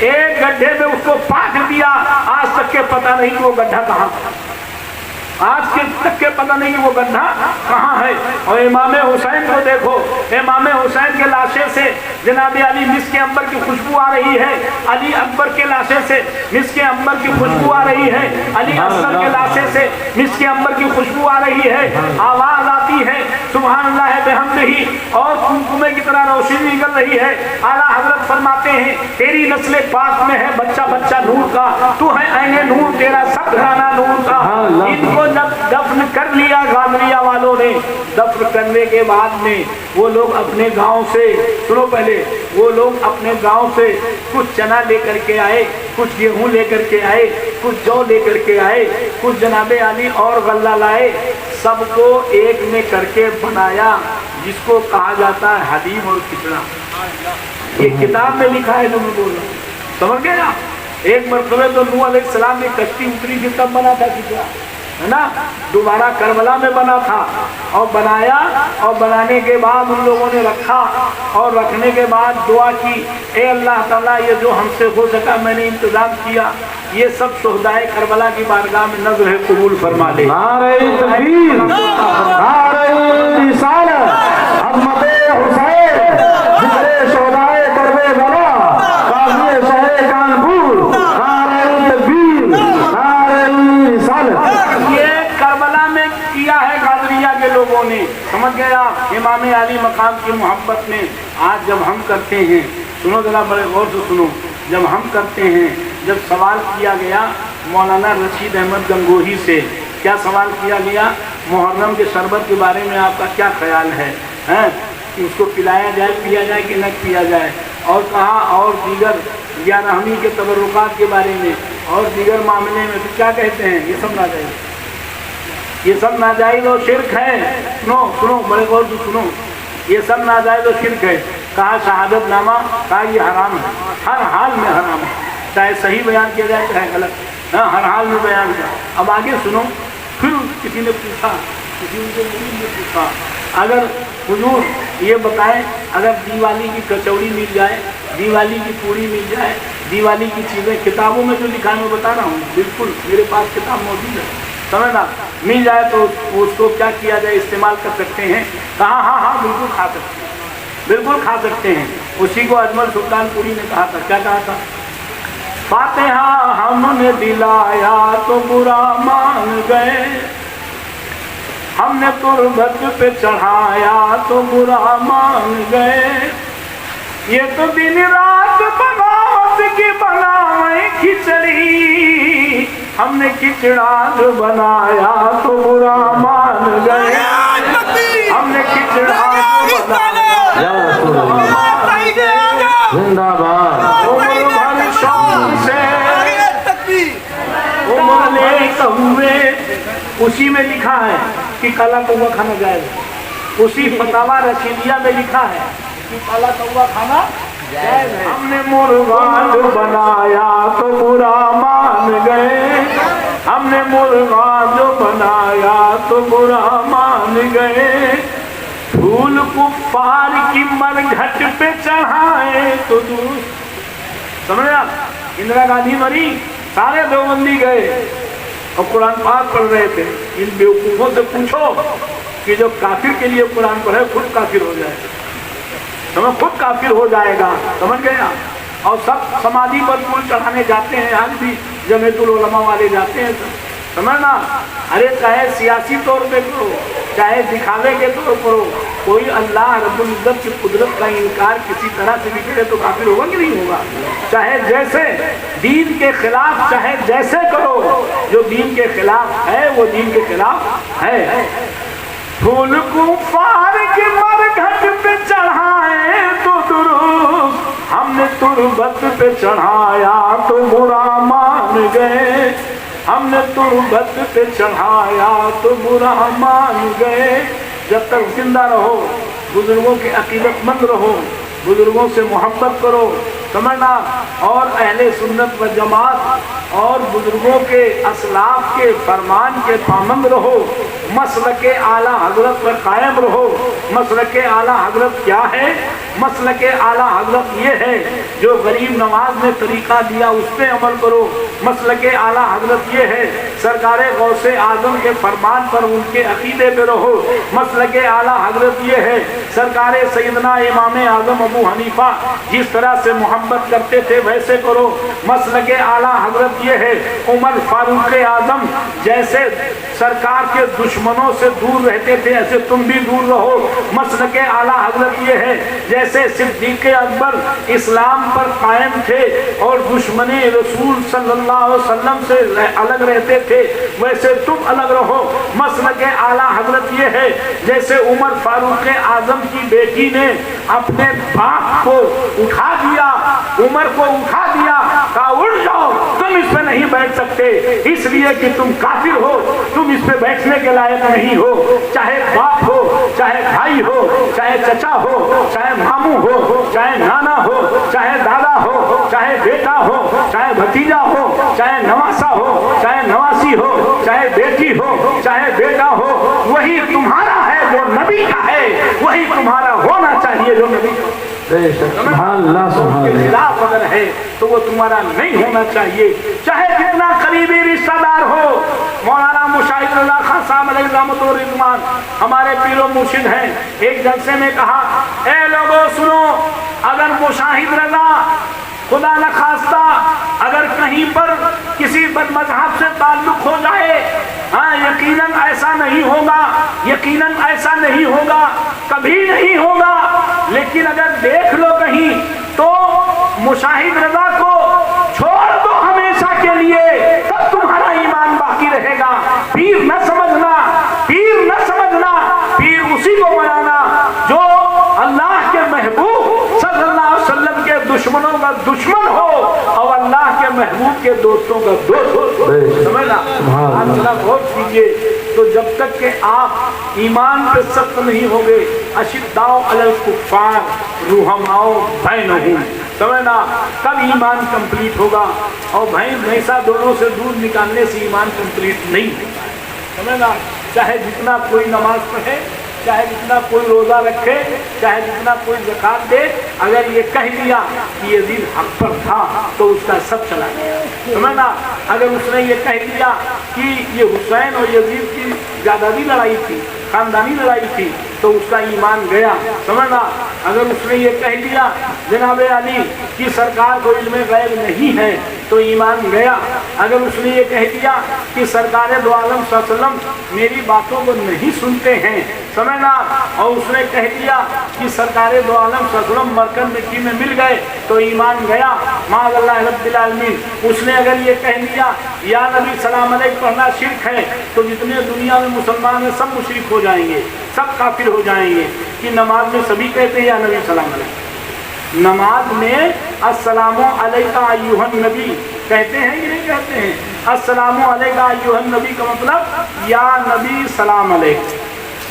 ایک گڈھے میں اس کو پاٹ دیا، آج تک کے پتہ نہیں کہ وہ گڈھا کہاں، آج کے تک کے پتہ نہیں کہ وہ گڈھا کہاں ہے۔ اور امام حسین کو دیکھو، امام حسین کے لاشے سے جناب علی مسک عنبر کی خوشبو آ رہی ہے، علی اکبر کے لاشے سے مسک عنبر کی خوشبو آ رہی ہے، علی اصغر کے لاشے سے مسک عنبر کی خوشبو آ رہی ہے، آواز آتی ہے سبحان اللہ بحمدہ، اور قمقمے کی طرح روشنی نکل رہی ہے۔ اعلیٰ حضرت فرماتے ہیں تیری نسل پاک میں ہے بچہ بچہ نور کا، تو ہے عین نور، تیرا سب گھرانہ نور کا۔ ان کو جب دفن کر لیا غادریہ والوں نے، دفن کرنے کے بعد میں وہ لوگ اپنے گاؤں سے، سنو پہلے، وہ لوگ اپنے گاؤں سے کچھ چنا لے کر کے آئے، کچھ گیہوں لے کر کے آئے، کچھ جو لے کر کے آئے، کچھ جناب علی اور غلہ لائے، سب کو ایک میں کر کے بنایا، جس کو کہا جاتا ہے حلیم اور کھچڑا۔ یہ کتاب میں لکھا ہے جو میں بول رہا ہوں، سمجھ گئے نا؟ ایک مرتبہ تو نوح علیہ السلام نے کشتی اتری تھی تب بنا تھا کھچڑا، ہے نا؟ دوبارہ کربلا میں بنا تھا، اور بنایا، اور بنانے کے بعد ان لوگوں نے رکھا، اور رکھنے کے بعد دعا کی، اے اللہ تعالیٰ یہ جو ہم سے ہو سکا میں نے انتظام کیا، یہ سب شہدائے کربلا کی بارگاہ میں نذر ہے، قبول فرما لے۔ نعرہ تکبیر، نعرہ رسالت، عظمت حسین، ذکر شہدائے کربلا، قاضی شہر کانپور، نعرہ تکبیر، نعرہ رسالت۔ یہ کربلا میں کیا ہے غادریہ کے لوگوں نے، سمجھ گیا؟ امام علی مقام کی محبت میں آج جب ہم کرتے ہیں، سنو ذرا بڑے غور سے سنو، جب ہم کرتے ہیں، جب سوال کیا گیا مولانا رشید احمد گنگوہی سے، کیا سوال کیا گیا؟ محرم کے شربت کے بارے میں آپ کا کیا خیال ہے، کہ اس کو پلایا جائے، پیا جائے کہ نہ پیا جائے، اور کہا اور دیگر گیارہویں کے تبرکات کے بارے میں اور دیگر معاملے میں تو کیا کہتے ہیں؟ یہ سب ناجائز، یہ سب ناجائز اور شرک ہے۔ سنو سنو بڑے غور سے سنو، یہ سب ناجائز اور شرک ہے۔ کہا شہادت نامہ، کہا یہ حرام ہے، ہر حال میں حرام ہے، چاہے صحیح بیان کیا جائے چاہے غلط، ہر حال میں بیان کیا۔ اب آگے سنو، پھر کسی نے پوچھا، کسی ان کے مرید نے پوچھا، اگر حضور یہ بتائیں اگر دیوالی کی کچوڑی مل جائے، دیوالی کی پوری مل جائے، دیوالی کی چیزیں کتابوں میں جو لکھا ہے میں بتا رہا ہوں، بالکل میرے پاس کتاب موجود ہے، سمجھنا، مل جائے تو اس کو کیا کیا جائے، استعمال کر سکتے ہیں؟ کہا ہاں ہاں بالکل کھا سکتے ہیں، بالکل کھا سکتے ہیں۔ اسی کو اجمل سلطان پوری نے کہا تھا، کیا کہا تھا؟ فاتحہ ہم نے دلایا تو برا مان گئے، ہم نے تربت پہ چڑھایا تو برا مان گئے، یہ تو دن رات بغاوت کی بنائے کھچڑی، ہم نے کھچڑا جو بنایا تو برا مان گئے، ہم نے کھچڑا جو بنایا زندہ باد۔ عمر بھر شوق سے عمر لے ہوئے، اسی میں لکھا ہے کہ کالا کوا کھانا جائز ہے، اسی فتاوی رشیدیہ میں لکھا ہے کہ کالا کوا کھانا جائز ہے۔ ہم نے مرغا جو بنایا تو برا مان گئے، ہم نے مرغا جو بنایا تو برا مان گئے، پھول کفار کی مرگھٹ پہ چڑھائے تو درست۔ سمجھے آپ؟ اندرا گاندھی مری، سارے دیوبندی گئے اور قرآن پاک پڑھ رہے تھے۔ ان بیوقوفوں سے پوچھو کہ جو کافر کے لیے قرآن پڑھے خود کافر ہو جائے گا، سمجھ، خود کافر ہو جائے گا، سمجھ گئے آپ؟ اور سب سمادھی پر پھول چڑھانے جاتے ہیں، آج بھی جمعیت العلماء والے جاتے ہیں، سمجھنا۔ ارے چاہے سیاسی طور پہ کرو، چاہے دکھاوے کے طور پر ہو، کوئی اللہ رب العزت کی قدرت کا انکار کسی طرح سے بھی کرے تو کافر ہوگا کہ نہیں ہوگا؟ چاہے جیسے دین کے خلاف، چاہے جیسے کرو، جو دین کے خلاف ہے وہ دین کے خلاف ہے۔ پھول کفار کی مرگھٹ پہ چڑھائے تو درست، ہم نے تربت پہ چڑھایا تو برا مان گئے، ہم نے تربت پہ چڑھایا تو برا مان گئے۔ جب تک زندہ رہو بزرگوں کے عقیدت مند رہو، بزرگوں سے محبت کرو، سمجھنا، اور اہل سنت و جماعت اور बुजुर्गों के असलाफ के फरमान के पाबंद रहो, मसलक आला हजरत पर कायम रहो। मसलक आला हजरत क्या है? मसलक आला हजरत ये है जो गरीब नवाज ने तरीका दिया उस पर अमल करो। मसलक आला हजरत ये है सरकार गौसे आजम के फरमान पर उनके अकीदे पे रहो। मसलक आला हजरत ये है सरकार सैयदना इमाम आजम अबू हनीफा जिस तरह से मोहब्बत करते थे वैसे करो। मसलक आला हजरत ये है उमर फारूक आजम जैसे सरकार के दुश्मनों से दूर रहते थे ऐसे तुम भी दूर रहो। मसलक आला हजरत ये है जैसे सिद्दीक अकबर इस्लाम पर कायम थे और दुश्मनी रसूल सल्लल्लाहु अलैहि वसल्लम से अलग रहते थे वैसे तुम अलग रहो। मसलक आला हजरत ये है जैसे उमर फारूक आजम की बेटी ने अपने बाप को उठा दिया, उमर को उठा दिया, कहा उठ जाओ तुम इस पे नहीं बैठ सकते इसलिए कि तुम काफिर हो, तुम इस पे बैठने के लायक नहीं हो। चाहे बाप हो, चाहे भाई हो, चाहे चचा हो, चाहे मामू हो, चाहे नाना हो, चाहे दादा हो, चाहे बेटा हो, चाहे भतीजा हो, चाहे नवासा हो, चाहे नवासी हो, चाहे बेटी हो, चाहे बेटा हो, वही तुम्हारा है जो नबी का है, वही तुम्हारा होना चाहिए जो नबी का। खिलाफ अगर है तो वो तुम्हारा नहीं होना चाहिए, चाहे जितना करीबी रिश्तेदार हो। मौलाना मुशाहिद रजा खान साहब अलैहि रहमत व रिज़वान हमारे पीरो मुर्शिद हैं, एक जलसे में कहा ए लोगों सुनो, अगर मुशाहिद रजा खुदा न खास्ता अगर कहीं पर किसी बदमज़हब से ताल्लुक हो जाए, हाँ यकीनन ऐसा नहीं होगा, यकीनन ऐसा नहीं होगा, कभी नहीं होगा, लेकिन अगर देख लो कहीं तो मुशाहिद रजा को छोड़ दो हमेशा के लिए, तब तुम्हारा ईमान बाकी रहेगा। पीर न समझना, पीर न समझना, पीर उसी को बनाना जो अल्लाह के महबूब सल्लल्लाहु अलैहि वसल्लम के दुश्मनों का दुश्मन हो और अल्लाह के महबूब के दोस्तों का दोस्त हो। समझना आप जरा गौर कीजिए। तो जब तक कि आप ईमान पे सख्त नहीं होगे, अशिद्दाउ अलल कुफ्फार रुहमाओ बैनहुम, समझना तब ईमान कंप्लीट होगा। और भैंस भैंसा दोनों से दूध निकालने से ईमान कंप्लीट नहीं होगा। समझना चाहे जितना कोई नमाज पढ़े, चाहे जितना कोई रोज़ा रखे, चाहे जितना कोई ज़कात दे, अगर ये कह दिया कि यजीद हक पर था तो उसका सब चला गया। समझना अगर उसने ये कह दिया कि ये हुसैन और यजीद की ज़्यादाती लड़ाई थी, खानदानी लड़ाई थी, तो उसका ईमान गया। समझना अगर उसने ये कह दिया जनाब अली की सरकार को इल्म गैब नहीं है तो ईमान गया। अगर उसने ये कह दिया कि सरकार दो आलम सल्लल्लाहु अलैहि वसल्लम मेरी बातों को नहीं सुनते हैं, समझना, और उसने कह दिया कि सरकार दो आलम सल्लल्लाहु अलैहि वसल्लम मरकज मिट्टी में मिल गए तो ईमान गया माअल्लाह रब्बिल आलमीन। उसने अगर ये कह दिया या नबी सलाम अलैक पढ़ना शिर्क है तो जितने दुनिया में मुसलमान हैं सब मुशरिक हो जाएंगे, सब काफिर हो जाएंगे। कि नमाज में सभी कहते हैं या नबी सलाम अलैक, नमाज में अस्सलामु अलैका अय्युहन नबी कहते हैं कि नहीं कहते हैं? अस्सलामु अलैका अय्युहन नबी का मतलब या नबी सलाम अलैक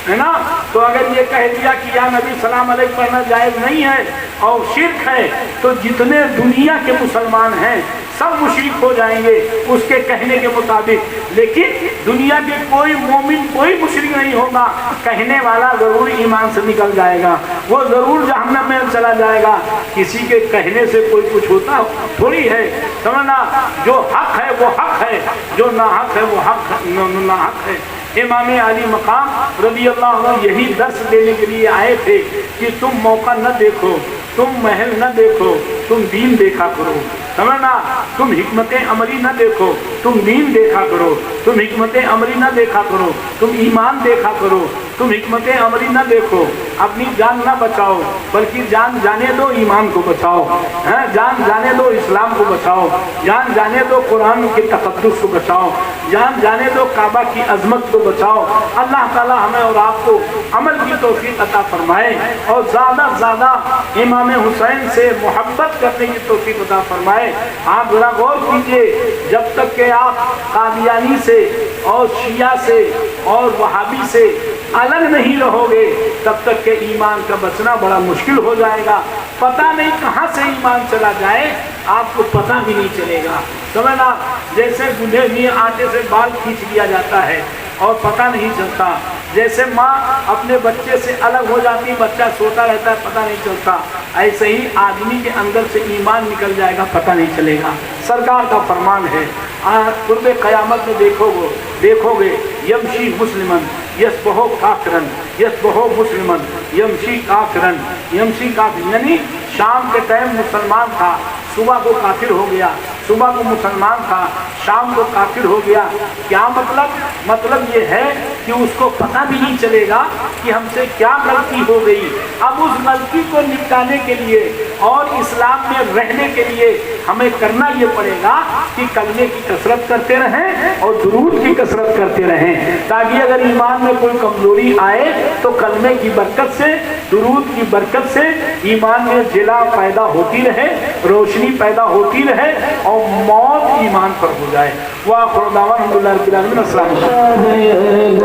है ना। तो अगर ये कह दिया कि या नबी सलाम अलैक पढ़ना जायज़ नहीं है और शिर्क है तो जितने दुनिया के मुसलमान हैं सब मुशरिक हो जाएंगे उसके कहने के मुताबिक। लेकिन दुनिया के कोई मोमिन कोई मुशरिक नहीं होगा, कहने वाला ज़रूर ईमान से निकल जाएगा, वो ज़रूर जहन्नम में चला जाएगा। किसी के कहने से कोई कुछ होता थोड़ी है। समझना जो हक है वो हक है, जो नाहक है वो हक नाहक है। इमाम अली मकाम रज़ी अल्लाह अन्हु यही दर्स देने के लिए आए थे कि तुम मौका न देखो, तुम महल न देखो, तुम दीन देखा करो। समझना तुम हिकमत अमली न देखो, तुम दीन देखा करो। तुम हिकमत अमली न देखा करो, तुम ईमान देखा करो। तुम हिकमत अमली न देखो, अपनी जान न बचाओ, बल्कि जान जाने दो ईमान को बचाओ, हैं जान जाने दो इस्लाम को बचाओ, जान जाने दो कुरान के तक़द्दुस को बचाओ, जान जाने दो काबा की अजमत को बचाओ। अल्लाह ताला हमें और आपको अमल की तौफीक अता फरमाए और ज़्यादा से ज़्यादा इमाम हुसैन से मोहब्बत करने की तौफीक अता फरमाए। आप ज़रा गौर कीजिए, जब तक कि आप कादियानी से और शिया से और वहाबी से अलग नहीं रहोगे तब तक के ईमान का बचना बड़ा मुश्किल हो जाएगा। पता नहीं कहाँ से ईमान चला जाए आपको पता भी नहीं चलेगा। سمجھنا جیسے بوڑھے بھی آٹے سے بال کھینچ لیا جاتا ہے اور پتہ نہیں چلتا، جیسے ماں اپنے بچے سے الگ ہو جاتی، بچہ سوتا رہتا ہے پتہ نہیں چلتا، ایسے ہی آدمی کے اندر سے ایمان نکل جائے گا پتہ نہیں چلے گا۔ سرکار کا فرمان ہے قرب قیامت میں دیکھو گے یمشی مسلمن یسبہو کافرن یسبہو مسلمن یمشی کافرن، یمشی کافر یعنی شام کے ٹائم مسلمان تھا، صبح کو کافر ہو گیا، صبح کو مسلمان تھا، شام کو کافر ہو گیا۔ کیا مطلب یہ ہے کہ اس کو پتہ بھی نہیں چلے گا کہ ہم سے کیا غلطی ہو گئی۔ اب اس غلطی کو نپٹانے کے لیے اور اسلام میں رہنے کے لیے ہمیں کرنا یہ پڑے گا کہ کلمے کی کثرت کرتے رہیں اور درود کی کثرت کرتے رہیں، تاکہ اگر ایمان میں کوئی کمزوری آئے تو کلمے کی برکت سے، درود کی برکت سے ایمان میں جلا پیدا ہوتی رہے، روشنی پیدا ہوتی رہے اور موت ایمان پر ہو جائے۔ وآخر دعوانا الحمدللہ رب العالمین۔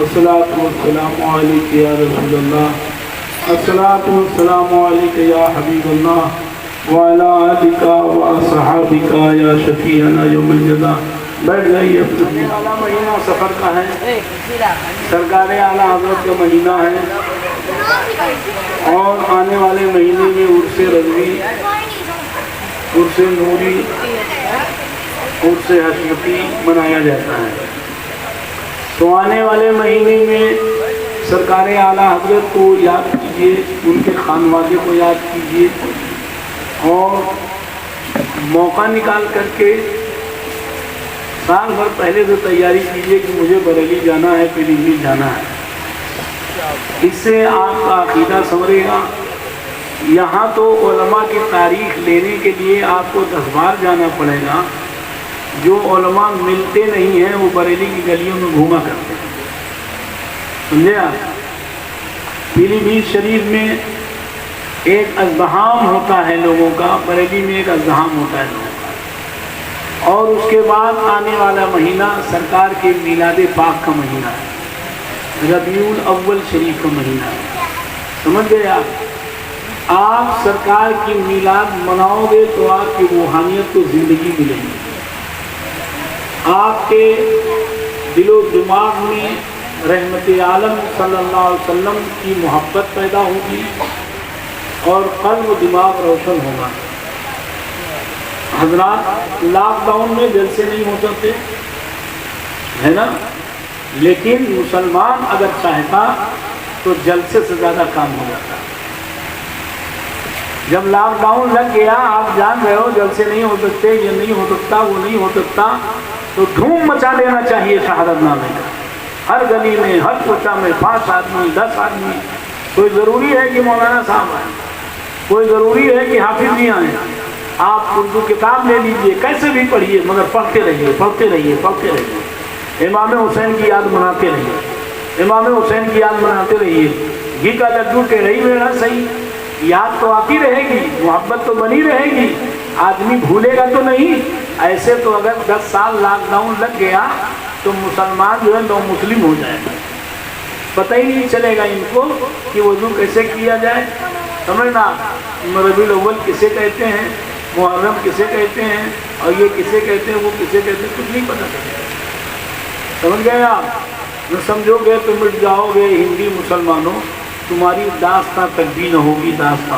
السلام السلام علیکم یا رسول اللہ، الصلاۃ والسلام علیک یا حبیب اللہ، वाला आलिका व सहाबिका या शफीअना यौमल जज़ा। बैठ जाइए। आला महीना सफ़र का है, सरकार आला हज़रत का महीना है और आने वाले महीने में उर्स रज़वी, उर्स नूरी, उर्स हशमती मनाया जाता है। तो आने वाले महीने में सरकार आला हज़रत को याद कीजिए, उनके खानवादे को याद कीजिए और मौका निकाल करके साल भर पहले से तैयारी कीजिए कि मुझे बरेली जाना है, पीलीभीत जाना है। इससे आपका अकीदा संवरेगा। यहाँ तो उलमा की तारीख लेने के लिए आपको 10 बार जाना पड़ेगा। जो उलमा मिलते नहीं हैं वो बरेली की गलियों में घूमा करते हैं, समझे आप। पीलीभीत शरीफ में एक अज़्दहाम होता है लोगों का, बरेली में एक अज़्दहाम होता है लोगों का। और उसके बाद आने वाला महीना सरकार के मिलाद पाक का महीना है, रबीउल अव्वल शरीफ का महीना है, समझ गए आप सरकार की मिलाद मनाओगे तो आपकी रूहानियत को ज़िंदगी मिलेगी, आपके दिलो दिमाग में रहमत आलम सल्लल्लाहु अलैहि वसल्लम की मोहब्बत पैदा होगी और क़ल्ब दिमाग रोशन होगा। हज़रात लॉकडाउन में जलसे नहीं हो सकते है ना, लेकिन मुसलमान अगर चाहता तो जलसे से ज़्यादा काम हो जाता। जब लॉकडाउन लग गया, आप जान रहे हो जलसे नहीं हो सकते, ये नहीं हो सकता, वो नहीं हो सकता, तो धूम मचा देना चाहिए शहादत नामे का। हर गली में, हर कोचा में 5 आदमी 10 आदमी। कोई ज़रूरी है कि मौलाना साहब आए, कोई ज़रूरी है कि हाफिज़ भी आए। आप उर्दू किताब ले लीजिए, कैसे भी पढ़िए, मगर पढ़ते रहिए, पढ़ते रहिए, पढ़ते रहिए। इमाम हुसैन की याद मनाते रहिए, इमाम हुसैन की याद मनाते रहिए। घी का लड्डू टेढ़ी मेढ़ा सही, याद तो आती रहेगी, मोहब्बत तो बनी रहेगी, आदमी भूलेगा तो नहीं। ऐसे तो अगर 10 साल लॉकडाउन लग गया तो मुसलमान जो है नौ मुस्लिम हो जाएगा, पता ही नहीं चलेगा इनको कि वज़ू कैसे किया जाए। समझना, रबीउल अव्वल किसे कहते हैं, मुहर्रम किसे कहते हैं, और ये किसे कहते हैं, वो किसे कहते हैं, कुछ नहीं पता चलेगा। समझ गए आप? न समझोगे तो मिट जाओगे हिंदी मुसलमानों, तुम्हारी दास्तां तक भी न होगी दास्तां।